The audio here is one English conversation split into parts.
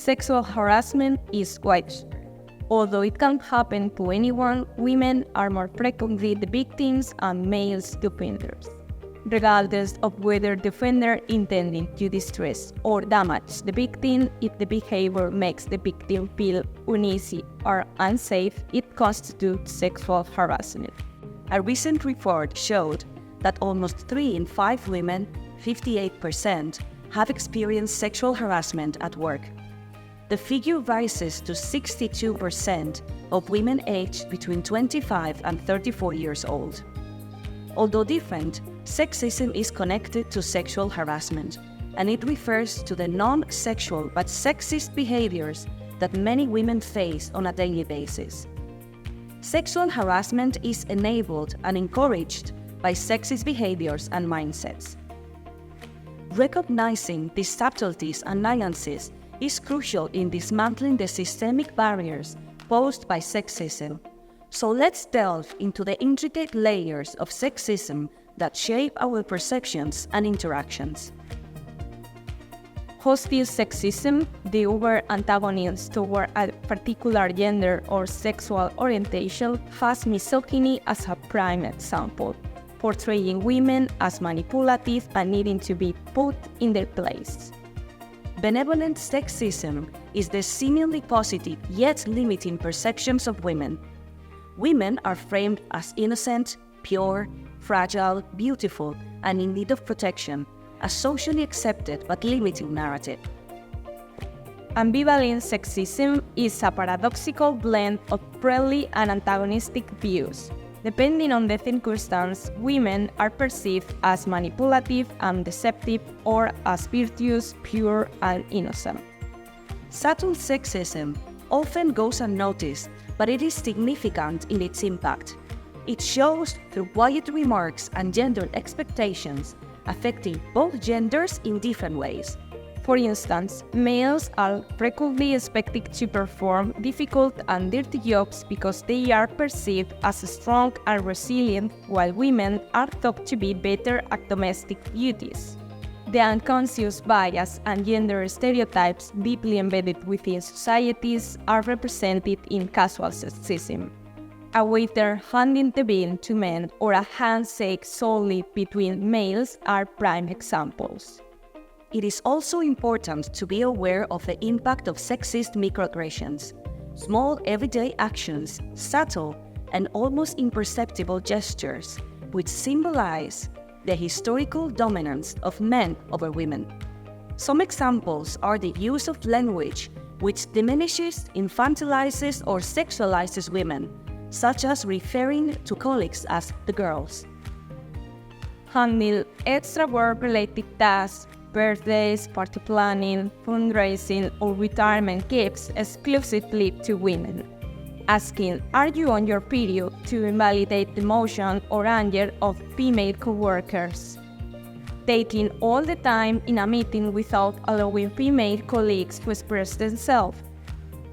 Sexual harassment is widespread. Although it can happen to anyone, women are more frequently the victims and males the offenders, regardless of whether the offender intended to distress or damage the victim. If the behavior makes the victim feel uneasy or unsafe, it constitutes sexual harassment. A recent report showed that almost 3 in 5 women, 58%, have experienced sexual harassment at work. The figure rises to 62% of women aged between 25 and 34 years old. Although different, sexism is connected to sexual harassment, and it refers to the non-sexual but sexist behaviors that many women face on a daily basis. Sexual harassment is enabled and encouraged by sexist behaviors and mindsets. Recognizing these subtleties and nuances is crucial in dismantling the systemic barriers posed by sexism. So let's delve into the intricate layers of sexism that shape our perceptions and interactions. Hostile sexism, the overt antagonism toward a particular gender or sexual orientation, has misogyny as a prime example, portraying women as manipulative and needing to be put in their place. Benevolent sexism is the seemingly positive yet limiting perceptions of women. Women are framed as innocent, pure, fragile, beautiful, and in need of protection, a socially accepted but limiting narrative. Ambivalent sexism is a paradoxical blend of friendly and antagonistic views. Depending on the circumstance, women are perceived as manipulative and deceptive or as virtuous, pure, and innocent. Subtle sexism often goes unnoticed, but it is significant in its impact. It shows through quiet remarks and gender expectations, affecting both genders in different ways. For instance, males are frequently expected to perform difficult and dirty jobs because they are perceived as strong and resilient, while women are thought to be better at domestic duties. The unconscious bias and gender stereotypes deeply embedded within societies are represented in casual sexism. A waiter handing the bill to men or a handshake solely between males are prime examples. It is also important to be aware of the impact of sexist microaggressions, small everyday actions, subtle and almost imperceptible gestures, which symbolize the historical dominance of men over women. Some examples are the use of language which diminishes, infantilizes, or sexualizes women, such as referring to colleagues as the girls. Handle extra work-related tasks, birthdays, party planning, fundraising, or retirement gifts exclusively to women. Asking, "Are you on your period?" to invalidate the emotion or anger of female coworkers. Taking all the time in a meeting without allowing female colleagues to express themselves.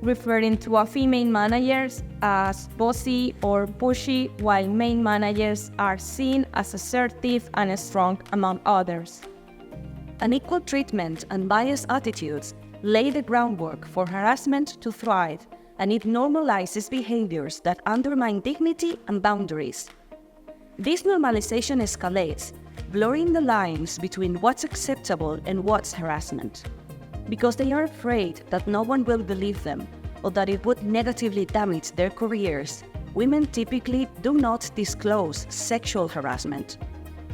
Referring to a female manager as bossy or pushy, while male managers are seen as assertive and strong, among others. Unequal treatment and biased attitudes lay the groundwork for harassment to thrive, and it normalizes behaviors that undermine dignity and boundaries. This normalization escalates, blurring the lines between what's acceptable and what's harassment. Because they are afraid that no one will believe them or that it would negatively damage their careers, women typically do not disclose sexual harassment.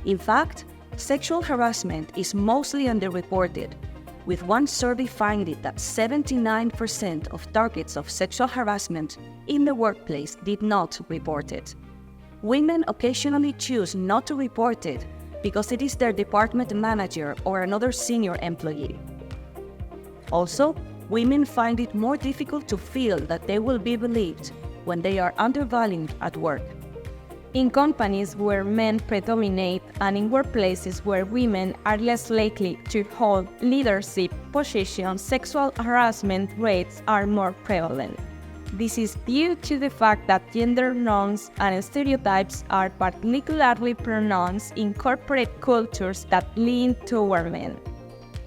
In fact, sexual harassment is mostly underreported, with one survey finding that 79% of targets of sexual harassment in the workplace did not report it. Women occasionally choose not to report it because it is their department manager or another senior employee. Also, women find it more difficult to feel that they will be believed when they are undervalued at work. In companies where men predominate and in workplaces where women are less likely to hold leadership positions, sexual harassment rates are more prevalent. This is due to the fact that gender norms and stereotypes are particularly pronounced in corporate cultures that lean toward men.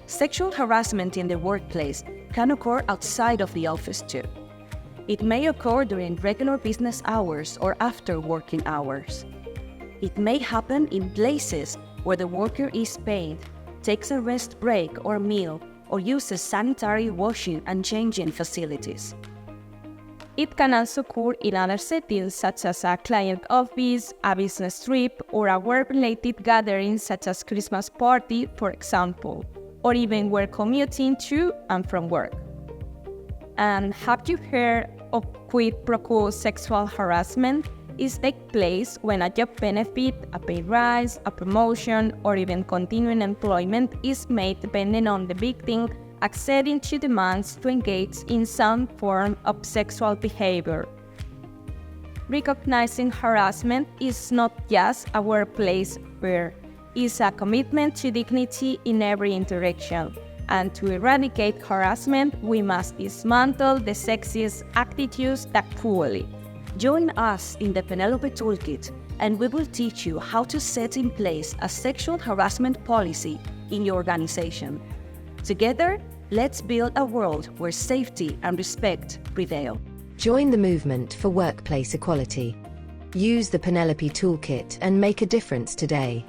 Sexual harassment in the workplace can occur outside of the office too. It may occur during regular business hours or after working hours. It may happen in places where the worker is paid, takes a rest break or meal, or uses sanitary washing and changing facilities. It can also occur in other settings such as a client office, a business trip, or a work-related gathering such as Christmas party, for example, or even when commuting to and from work. And have you heard of quid pro quo sexual harassment? It takes place when a job benefit, a pay rise, a promotion, or even continuing employment is made depending on the victim acceding to demands to engage in some form of sexual behavior. Recognizing harassment is not just a workplace fear, it's a commitment to dignity in every interaction. And to eradicate harassment, we must dismantle the sexist attitudes that fuel it. Join us in the Penelope Toolkit, and we will teach you how to set in place a sexual harassment policy in your organization. Together, let's build a world where safety and respect prevail. Join the movement for workplace equality. Use the Penelope Toolkit and make a difference today.